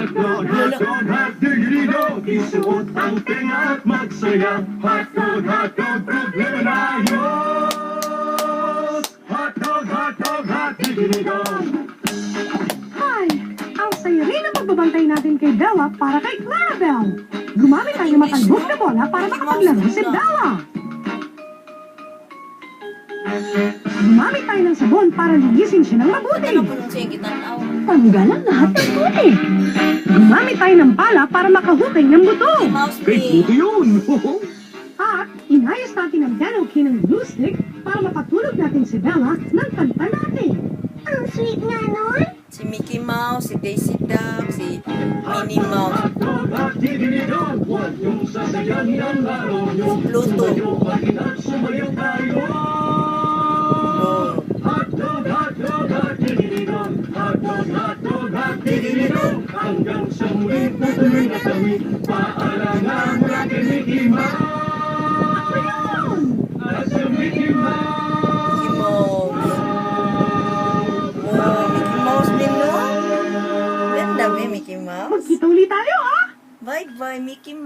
Hotdog, hotdog, hotdog, isuot ang tenga at magsaya. Hotdog, hotdog, problema na ayos. Hotdog, hotdog, hotdog. Ay, ang saya rin ang pagbabantay natin kay Bella para kay Clarabelle. Gumamit tayo ng matalbog na bola para makapaglaro si Bella. Gumamit tayo ng sabon para linisin siya ng mabuti. Ano po nung siya kitang tao? Tanggal ang lahat ng puti. Gumamit tayo ng pala para makahukay ng buto. Mouse Kay me. buti yun. At inayos natin ang piano key ng glue stick para mapatulog natin si Bella ng kanta natin. Ang sweet nga nun. Si Mickey Mouse, si Daisy Duck, si Minnie Mouse. Hotdog, hotdog, huwag niyong sasayangin ang araw niyo. Pluto. Sumayo pa rin at sumayo tayo. Oh. Hotdog, hotdog, hotdog, hotdog, hotdog, hotdog, hanggang sa muli tutuloy na kami. Paalam na mula kay Mickey Mouse. At sa Mickey Mouse. Mickey Mouse. Oh, Mickey Mouse din, no? Ganda, Mickey Mouse. Magkita ulit tayo, ha? Bye-bye, Mickey Mouse.